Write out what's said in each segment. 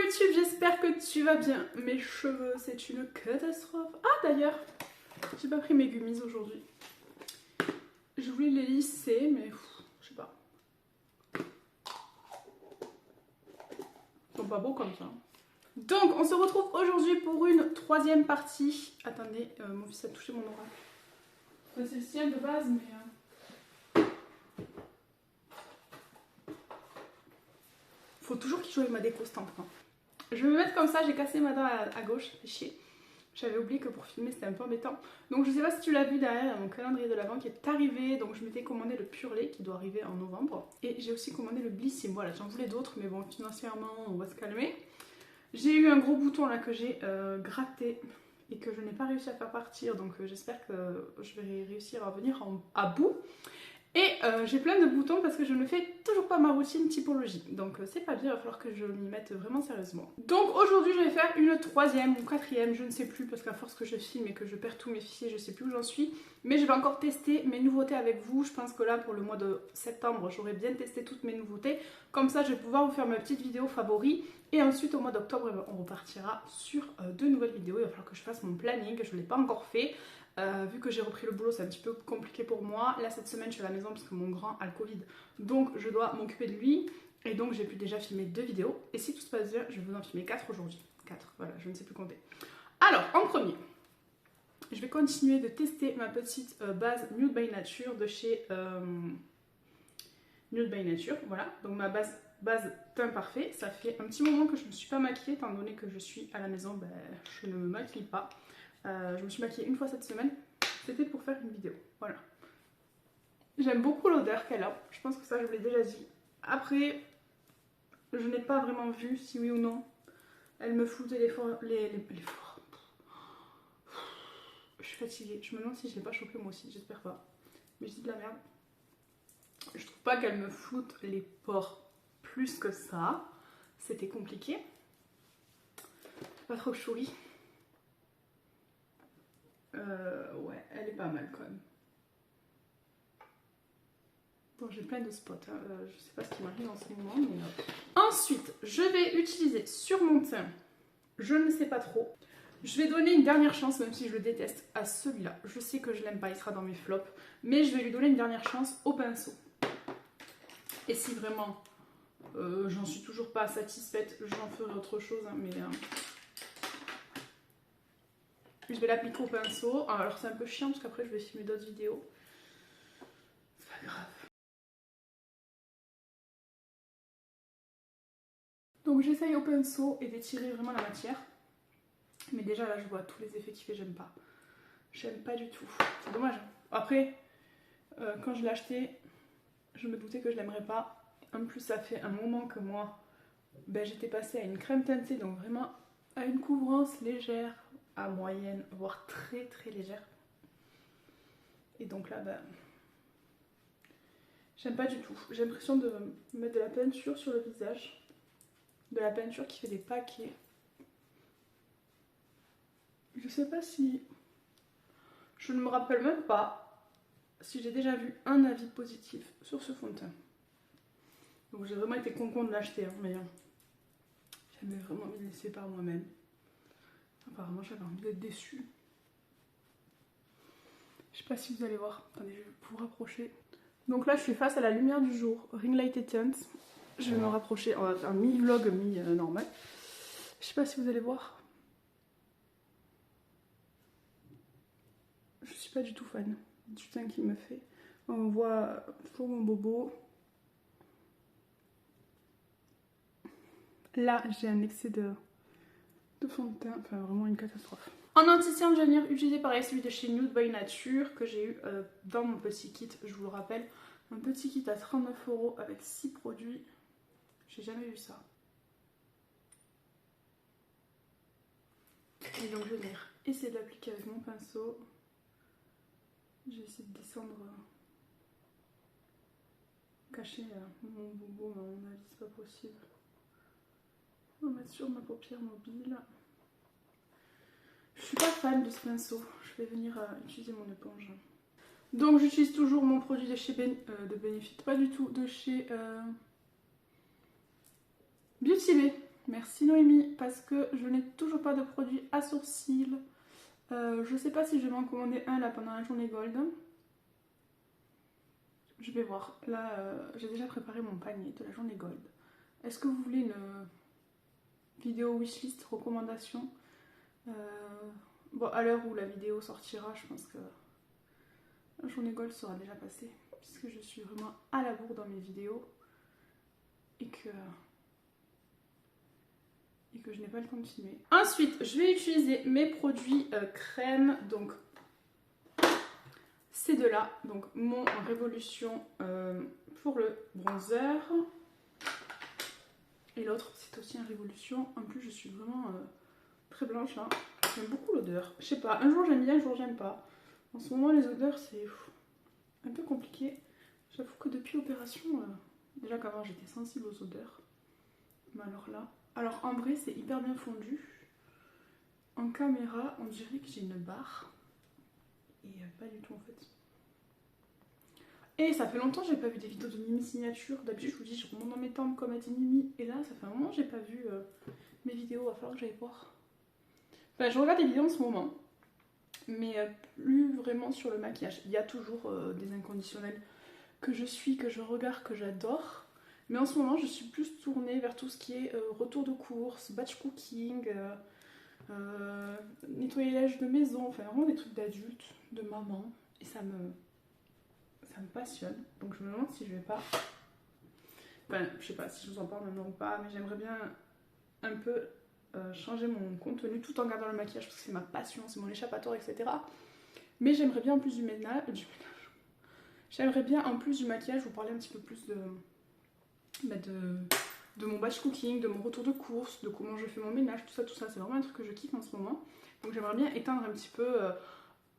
YouTube, j'espère que tu vas bien. Mes cheveux, c'est une catastrophe. Ah d'ailleurs, j'ai pas pris mes gummies aujourd'hui. Je voulais les lisser, mais je sais pas. Ils sont pas beaux comme ça. Donc, on se retrouve aujourd'hui pour une troisième partie. Attendez, mon fils a touché mon oreille. Enfin, c'est le ciel de base, mais... Faut toujours qu'il joue avec ma déco, cet enfant. Je vais me mettre comme ça, j'ai cassé ma dent à gauche, fait chier. J'avais oublié que pour filmer c'était un peu embêtant. Donc je sais pas si tu l'as vu derrière, il y a mon calendrier de l'Avent qui est arrivé. Donc je m'étais commandé le Purlait qui doit arriver en novembre. Et j'ai aussi commandé le Blissim. Voilà, j'en voulais d'autres, mais bon, financièrement on va se calmer. J'ai eu un gros bouton là que j'ai gratté et que je n'ai pas réussi à faire partir. Donc j'espère que je vais réussir à venir à bout. Et j'ai plein de boutons parce que je ne fais toujours pas ma routine typologie. Donc c'est pas bien, il va falloir que je m'y mette vraiment sérieusement. Donc aujourd'hui je vais faire une troisième ou quatrième, je ne sais plus, parce qu'à force que je filme et que je perds tous mes fichiers, je sais plus où j'en suis. Mais je vais encore tester mes nouveautés avec vous. Je pense que là pour le mois de septembre j'aurai bien testé toutes mes nouveautés. Comme ça je vais pouvoir vous faire ma petite vidéo favori. Et ensuite au mois d'octobre on repartira sur de nouvelles vidéos. Il va falloir que je fasse mon planning, je ne l'ai pas encore fait. Vu que j'ai repris le boulot, c'est un petit peu compliqué pour moi. Là, cette semaine, je suis à la maison parce que mon grand a le Covid. Donc, je dois m'occuper de lui. Et donc, j'ai pu déjà filmer 2 vidéos. Et si tout se passe bien, je vais vous en filmer 4 aujourd'hui. 4, voilà, je ne sais plus compter. Alors, en premier, je vais continuer de tester ma petite base Nude by Nature de chez Nude by Nature. Voilà, donc ma base teint parfait. Ça fait un petit moment que je ne me suis pas maquillée, étant donné que je suis à la maison, ben, je ne me maquille pas. Je me suis maquillée une fois cette semaine, c'était pour faire une vidéo, voilà. J'aime beaucoup l'odeur qu'elle a, je pense que ça je vous l'ai déjà dit. Après, je n'ai pas vraiment vu si oui ou non elle me floutait les forts. Je suis fatiguée, je me demande si je l'ai pas chopé moi aussi, j'espère pas. Mais je dis de la merde. Je trouve pas qu'elle me floute les pores plus que ça, c'était compliqué. Pas trop chourie. Ouais, elle est pas mal quand même. Bon, j'ai plein de spots, hein. Je sais pas ce qui m'arrive en ce moment, mais... Ensuite, je vais utiliser sur mon teint, je ne sais pas trop. Je vais donner une dernière chance, même si je le déteste, à celui-là. Je sais que je l'aime pas, il sera dans mes flops, mais je vais lui donner une dernière chance au pinceau. Et si vraiment j'en suis toujours pas satisfaite, j'en ferai autre chose, hein, mais... Je vais l'appliquer au pinceau. Alors c'est un peu chiant parce qu'après je vais filmer d'autres vidéos. C'est pas grave. Donc j'essaye au pinceau et d'étirer vraiment la matière. Mais déjà là je vois tous les effets qu'il fait, j'aime pas. J'aime pas du tout. C'est dommage. Après, quand je l'ai acheté, je me doutais que je l'aimerais pas. En plus ça fait un moment que moi, ben, j'étais passée à une crème teintée. Donc vraiment à une couvrance légère, à moyenne, voire très très légère. Et donc là, ben... j'aime pas du tout. J'ai l'impression de mettre de la peinture sur le visage. De la peinture qui fait des paquets. Je sais pas si... Je ne me rappelle même pas si j'ai déjà vu un avis positif sur ce fond de teint. Donc j'ai vraiment été con de l'acheter, hein, mais j'avais vraiment envie de le laisser par moi-même. Apparemment j'avais envie d'être déçue. Je sais pas si vous allez voir. Attendez, je vais vous rapprocher. Donc là je suis face à la lumière du jour. Ring light et tint. Je vais me rapprocher. On va faire mi-vlog, mi-normal. Je sais pas si vous allez voir. Je suis pas du tout fan du teint qu'il me fait. On voit toujours mon bobo. Là, j'ai un excès de fond de teint. Enfin, vraiment une catastrophe. En anti-cerne, je vais venir utiliser pareil celui de chez Nude by Nature que j'ai eu dans mon petit kit. Je vous le rappelle, un petit kit à 39 € avec 6 produits. J'ai jamais vu ça. Et donc je vais venir essayer de l'appliquer avec mon pinceau. Je vais essayer de descendre, cacher mon bobo, mais à mon avis c'est pas possible. On va mettre sur ma paupière mobile. Je suis pas fan de ce pinceau. Je vais venir utiliser mon éponge. Donc j'utilise toujours mon produit de chez de Benefit, pas du tout de chez Beauty Bay. Merci Noémie. parce que je n'ai toujours pas de produit à sourcils. Je sais pas si je vais m'en commander un là pendant la journée gold. Je vais voir. Là, j'ai déjà préparé mon panier de la journée gold. Est-ce que vous voulez une vidéo wishlist recommandation? Bon, à l'heure où la vidéo sortira, je pense que la journée gold sera déjà passée. Puisque je suis vraiment à la bourre dans mes vidéos. Et que je n'ai pas le temps de filmer. Ensuite, je vais utiliser mes produits crème. Donc, ces deux-là. Donc, mon Révolution pour le bronzer. Et l'autre, c'est aussi un Révolution. En plus, je suis vraiment très blanche là. J'aime beaucoup l'odeur. Je sais pas, un jour j'aime bien, un jour j'aime pas. En ce moment, les odeurs, c'est un peu compliqué. J'avoue que depuis l'opération, déjà qu'avant j'étais sensible aux odeurs. Mais alors là... Alors en vrai, c'est hyper bien fondu. En caméra, on dirait que j'ai une barre. Et pas du tout en fait. Et ça fait longtemps que j'ai pas vu des vidéos de Mimi signature. D'habitude, je vous dis, je remonte dans mes tempes comme a dit Mimi. Et là, ça fait un moment que j'ai pas vu mes vidéos. Il va falloir que j'aille voir. Enfin, je regarde des vidéos en ce moment. Mais plus vraiment sur le maquillage. Il y a toujours des inconditionnels que je suis, que je regarde, que j'adore. Mais en ce moment, je suis plus tournée vers tout ce qui est retour de course, batch cooking, nettoyage de maison, enfin vraiment des trucs d'adulte, de maman. Et ça me passionne. Donc je me demande si je vais pas... Enfin, je sais pas si je vous en parle maintenant ou pas, mais j'aimerais bien un peu changer mon contenu tout en gardant le maquillage parce que c'est ma passion, c'est mon échappatoire, etc. Mais j'aimerais bien en plus du ménage... J'aimerais bien en plus du maquillage vous parler un petit peu plus de mon batch cooking, de mon retour de course, de comment je fais mon ménage, tout ça, c'est vraiment un truc que je kiffe en ce moment. Donc j'aimerais bien éteindre un petit peu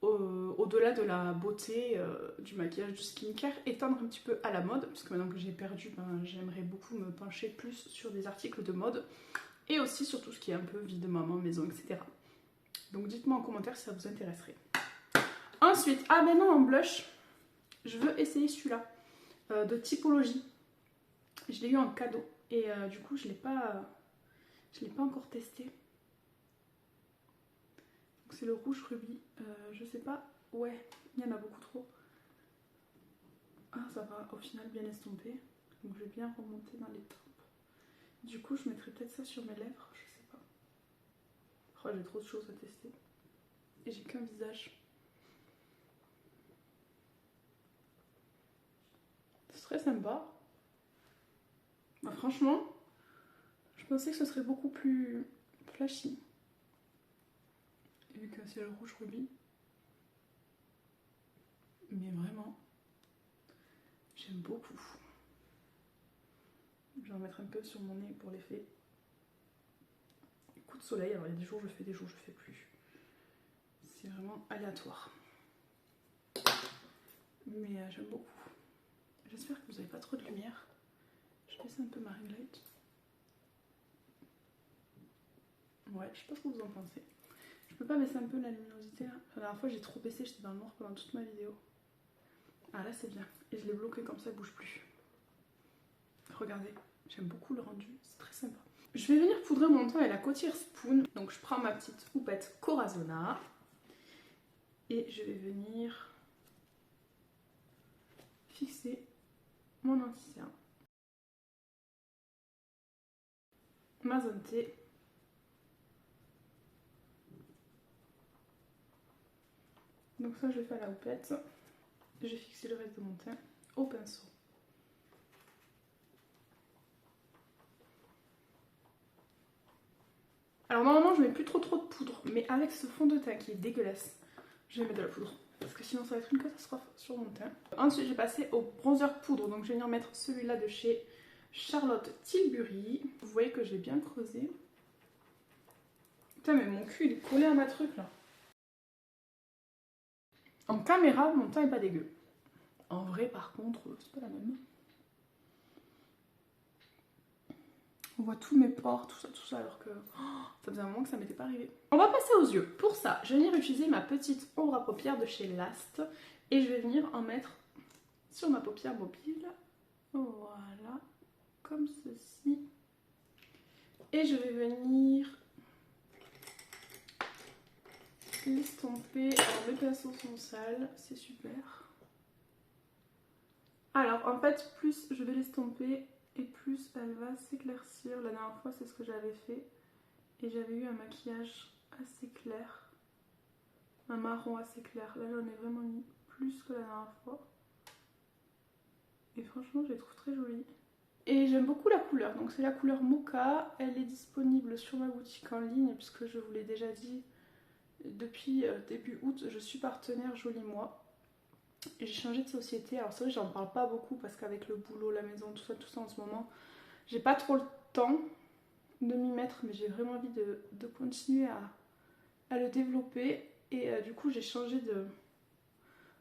au-delà de la beauté, du maquillage, du skincare, éteindre un petit peu à la mode, parce que maintenant que j'ai perdu, ben, j'aimerais beaucoup me pencher plus sur des articles de mode, et aussi sur tout ce qui est un peu vie de maman, maison, etc. Donc dites-moi en commentaire si ça vous intéresserait. Ensuite, ah ben non, en blush, je veux essayer celui-là, de Typologie. Je l'ai eu en cadeau et du coup je l'ai pas encore testé. C'est le rouge rubis. Je sais pas. Ouais, il y en a beaucoup trop. Ah, ça va au final bien estomper. Donc je vais bien remonter dans les tempes. Du coup, je mettrai peut-être ça sur mes lèvres. Je sais pas. Oh, j'ai trop de choses à tester. Et j'ai qu'un visage. C'est très sympa. Bah, franchement, je pensais que ce serait beaucoup plus flashy. Vu que c'est le rouge rubis. Mais vraiment, j'aime beaucoup. Je vais en mettre un peu sur mon nez pour l'effet. Coup de soleil, alors il y a des jours je fais, des jours je fais plus. C'est vraiment aléatoire. Mais j'aime beaucoup. J'espère que vous n'avez pas trop de lumière. Je baisse un peu ma ring light. Ouais, je sais pas ce que vous en pensez. Je peux pas baisser un peu la luminosité là. La dernière fois j'ai trop baissé, j'étais dans le noir pendant toute ma vidéo. Ah là c'est bien. Et je l'ai bloqué comme ça, il bouge plus. Regardez, j'aime beaucoup le rendu, c'est très sympa. Je vais venir poudrer mon teint avec la Cotyre Spoon. Donc je prends ma petite houppette Corazona. Et je vais venir fixer mon anti-cerne. Ma zone T. Donc ça je le fais à la houppette. Je vais fixer le reste de mon teint au pinceau. Alors normalement je mets plus trop de poudre, mais avec ce fond de teint qui est dégueulasse, je vais mettre de la poudre. Parce que sinon ça va être une catastrophe sur mon teint. Ensuite j'ai passé au bronzer poudre, donc je vais venir mettre celui-là de chez Charlotte Tilbury. Vous voyez que j'ai bien creusé. Putain mais mon cul il est collé à ma truc là. En caméra mon teint est pas dégueu. En vrai par contre c'est pas la même. On voit tous mes pores, tout ça, alors que ça faisait un moment que ça m'était pas arrivé. On va passer aux yeux. Pour ça, je vais venir utiliser ma petite ombre à paupières de chez Last. Et je vais venir en mettre sur ma paupière mobile. Voilà, comme ceci. Et je vais venir l'estomper. Alors mes pinceaux sont sales, c'est super. Alors en fait, plus je vais l'estomper et plus elle va s'éclaircir. La dernière fois c'est ce que j'avais fait. Et j'avais eu un maquillage assez clair. Un marron assez clair. Là j'en ai vraiment mis plus que la dernière fois. Et franchement je les trouve très jolies. Et j'aime beaucoup la couleur. Donc c'est la couleur Mocha. Elle est disponible sur ma boutique en ligne puisque je vous l'ai déjà dit. Depuis début août, je suis partenaire Joli Moi. J'ai changé de société. Alors c'est vrai, j'en parle pas beaucoup parce qu'avec le boulot, la maison, tout ça en ce moment, j'ai pas trop le temps de m'y mettre, mais j'ai vraiment envie de continuer à le développer. Et du coup, j'ai changé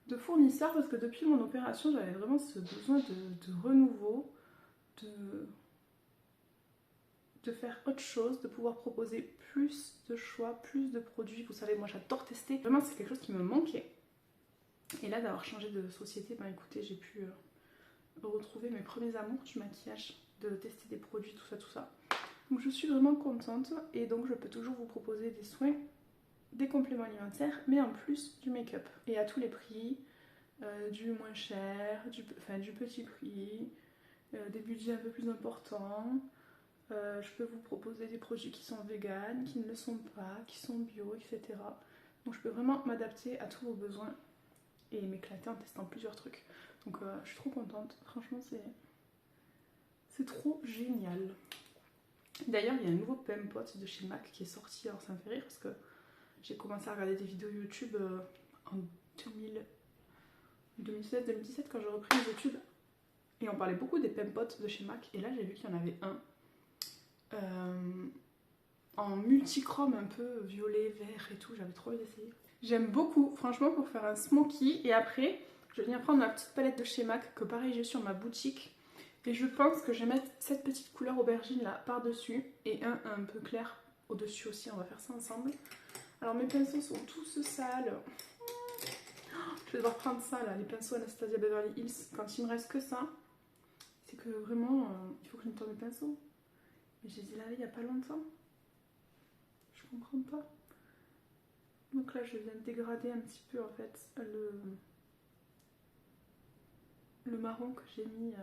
de fournisseur parce que depuis mon opération, j'avais vraiment ce besoin de renouveau, de faire autre chose, de pouvoir proposer plus de choix, plus de produits. Vous savez, moi j'adore tester. Vraiment, c'est quelque chose qui me manquait. Et là, d'avoir changé de société, ben écoutez, j'ai pu retrouver mes premiers amours du maquillage, de tester des produits, tout ça, tout ça. Donc je suis vraiment contente et donc je peux toujours vous proposer des soins, des compléments alimentaires, mais en plus du make-up. Et à tous les prix, du moins cher, du petit prix, des budgets un peu plus importants. Je peux vous proposer des produits qui sont véganes, qui ne le sont pas, qui sont bio, etc. Donc je peux vraiment m'adapter à tous vos besoins et m'éclater en testant plusieurs trucs. Donc je suis trop contente, franchement c'est trop génial. D'ailleurs il y a un nouveau Pempot de chez MAC qui est sorti, alors ça me fait rire parce que j'ai commencé à regarder des vidéos YouTube en 2016-2017 quand j'ai repris mes études. Et on parlait beaucoup des Pempots de chez MAC et là j'ai vu qu'il y en avait un en multichrome un peu violet, vert et tout, j'avais trop envie d'essayer. J'aime beaucoup, franchement, pour faire un smoky. Et après, je vais venir prendre ma petite palette de chez MAC, que pareil j'ai sur ma boutique. Et je pense que je vais mettre cette petite couleur aubergine là par-dessus. Et un peu clair au-dessus aussi, on va faire ça ensemble. Alors mes pinceaux sont tous sales. Je vais devoir prendre ça là, les pinceaux Anastasia Beverly Hills. Quand il me reste que ça, c'est que vraiment, il faut que je nettoie mes pinceaux. Mais j'ai dit lavé il n'y a pas longtemps. Je comprends pas. Donc là je viens de dégrader un petit peu en fait le marron que j'ai mis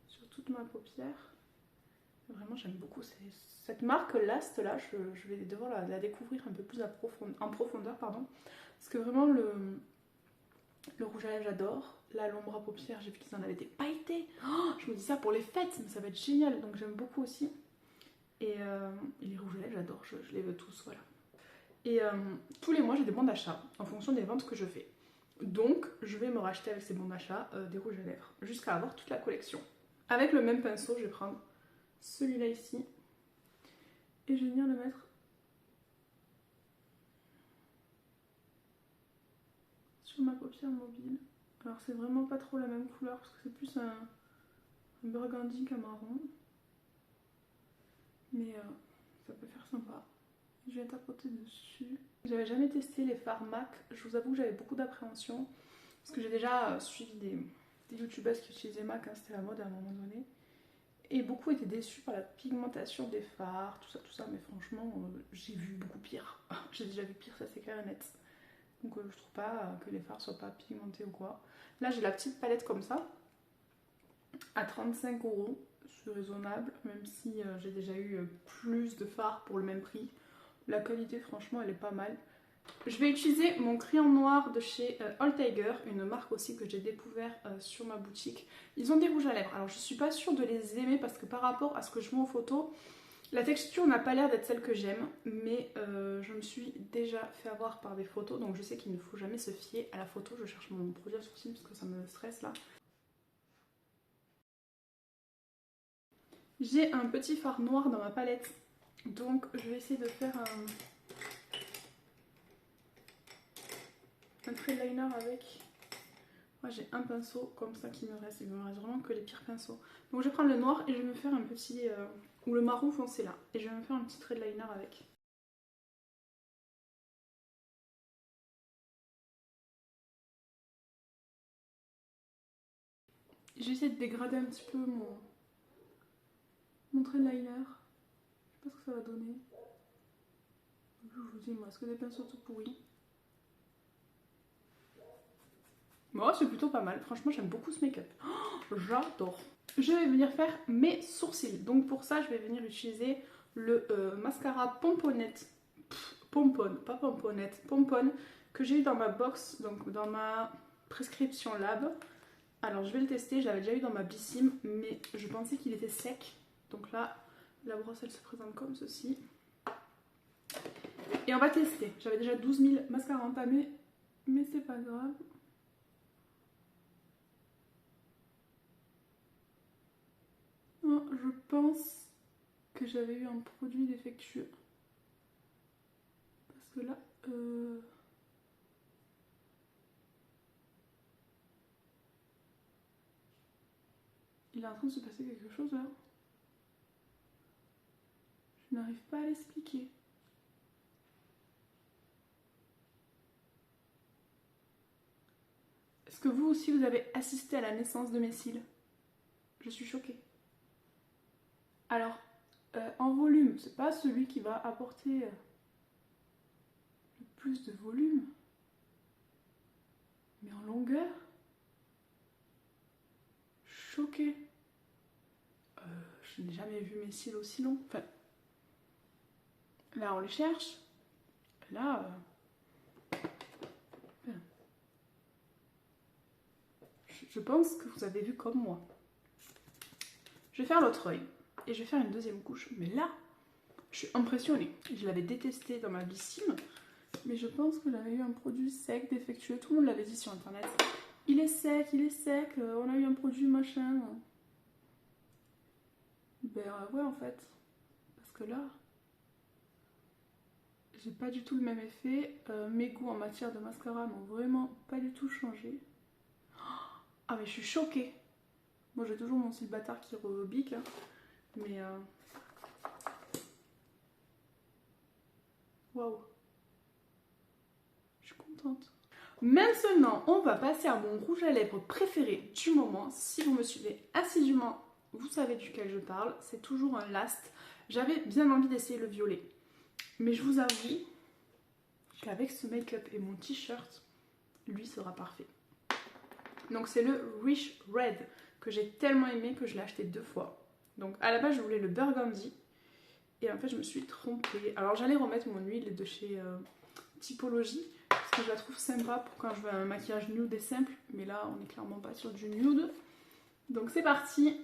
sur toute ma paupière. Vraiment j'aime beaucoup cette marque Last là, je vais devoir la découvrir un peu plus en profondeur pardon. Parce que vraiment le rouge à lèvres j'adore. Là l'ombre à paupières j'ai vu qu'ils en avaient des pailletés. Oh, je me dis ça pour les fêtes mais ça va être génial donc j'aime beaucoup aussi. Et les rouges à lèvres j'adore, je les veux tous voilà. Et tous les mois j'ai des bons d'achat en fonction des ventes que je fais. Donc je vais me racheter avec ces bons d'achat des rouges à lèvres jusqu'à avoir toute la collection. Avec le même pinceau je vais prendre celui-là ici et je vais venir le mettre sur ma paupière mobile. Alors c'est vraiment pas trop la même couleur parce que c'est plus un burgundy qu'un marron. Mais ça peut faire sympa. Je vais tapoter dessus. J'avais jamais testé les fards MAC. Je vous avoue que j'avais beaucoup d'appréhension. Parce que j'ai déjà suivi des youtubeuses qui utilisaient MAC, hein, c'était la mode à un moment donné. Et beaucoup étaient déçus par la pigmentation des fards, tout ça. Mais franchement, j'ai vu beaucoup pire. J'ai déjà vu pire, ça c'est clair et net. Donc je trouve pas que les fards soient pas pigmentés ou quoi. Là j'ai la petite palette comme ça. À 35 €. C'est raisonnable, même si j'ai déjà eu plus de fards pour le même prix. La qualité franchement elle est pas mal. Je vais utiliser mon crayon noir de chez All Tiger, une marque aussi que j'ai découvert sur ma boutique. Ils ont des rouges à lèvres, alors je suis pas sûre de les aimer parce que par rapport à ce que je vois en photo, la texture n'a pas l'air d'être celle que j'aime, mais je me suis déjà fait avoir par des photos, donc je sais qu'il ne faut jamais se fier à la photo. Je cherche mon produit à sourcils parce que ça me stresse là. J'ai un petit fard noir dans ma palette, donc je vais essayer de faire un trait de liner avec. Moi j'ai un pinceau comme ça qui me reste, il me reste vraiment que les pires pinceaux. Donc je vais prendre le noir et je vais me faire un petit, ou le marron foncé là, et je vais me faire un petit trait de liner avec. J'ai essayé de dégrader un petit peu mon trait de liner. Je sais pas ce que ça va donner. Je vous dis, moi, est-ce que des pinceaux tout pourris? Bon, c'est plutôt pas mal. Franchement, j'aime beaucoup ce make-up. Oh, j'adore. Je vais venir faire mes sourcils. Donc pour ça, je vais venir utiliser le mascara Pomponnette. Pomponne, pas Pomponnette. Pomponne que j'ai eu dans ma box, donc dans ma prescription lab. Alors je vais le tester. Je l'avais déjà eu dans ma Bissim, mais je pensais qu'il était sec. Donc là, la brosse, elle se présente comme ceci. Et on va tester. J'avais déjà 12 000 mascaras entamés, mais c'est pas grave. Oh, je pense que j'avais eu un produit défectueux. Parce que là... il est en train de se passer quelque chose là. Je n'arrive pas à l'expliquer. Est-ce que vous aussi vous avez assisté à la naissance de mes cils? Je suis choquée. Alors, en volume, c'est pas celui qui va apporter le plus de volume. Mais en longueur, choquée. Je n'ai jamais vu mes cils aussi longs. Enfin, là on les cherche. Là, je pense que vous avez vu comme moi. Je vais faire l'autre œil et je vais faire une deuxième couche. Mais là, je suis impressionnée. Je l'avais détesté dans ma Bissim, mais je pense que j'avais eu un produit sec, défectueux. Tout le monde l'avait dit sur internet. Il est sec, on a eu un produit machin. Ben ouais en fait. Parce que là, j'ai pas du tout le même effet. Mes goûts en matière de mascara n'ont vraiment pas du tout changé. Ah mais je suis choquée. Moi j'ai toujours mon cil bâtard qui rebique. Hein. Mais waouh. Je suis contente. Maintenant, on va passer à mon rouge à lèvres préféré du moment. Si vous me suivez assidûment, vous savez duquel je parle. C'est toujours un last. J'avais bien envie d'essayer le violet. Mais je vous avoue qu'avec ce make-up et mon t-shirt, lui sera parfait. Donc c'est le Rich Red que j'ai tellement aimé que je l'ai acheté 2 fois. Donc à la base je voulais le Burgundy et en fait je me suis trompée. Alors j'allais remettre mon huile de chez Typologie parce que je la trouve sympa pour quand je veux un maquillage nude et simple. Mais là on est clairement pas sur du nude. Donc c'est parti.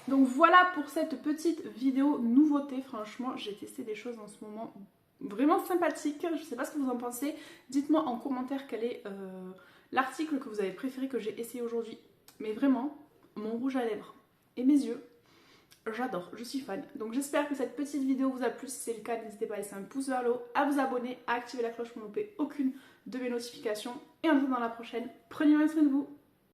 Donc voilà pour cette petite vidéo nouveauté. Franchement, j'ai testé des choses en ce moment vraiment sympathiques. Je ne sais pas ce que vous en pensez. Dites-moi en commentaire quel est l'article que vous avez préféré que j'ai essayé aujourd'hui. Mais vraiment, mon rouge à lèvres et mes yeux, j'adore, je suis fan. Donc j'espère que cette petite vidéo vous a plu. Si c'est le cas, n'hésitez pas à laisser un pouce vers le haut, à vous abonner, à activer la cloche pour ne louper aucune de mes notifications. Et on se retrouve dans la prochaine. Prenez bien soin de vous.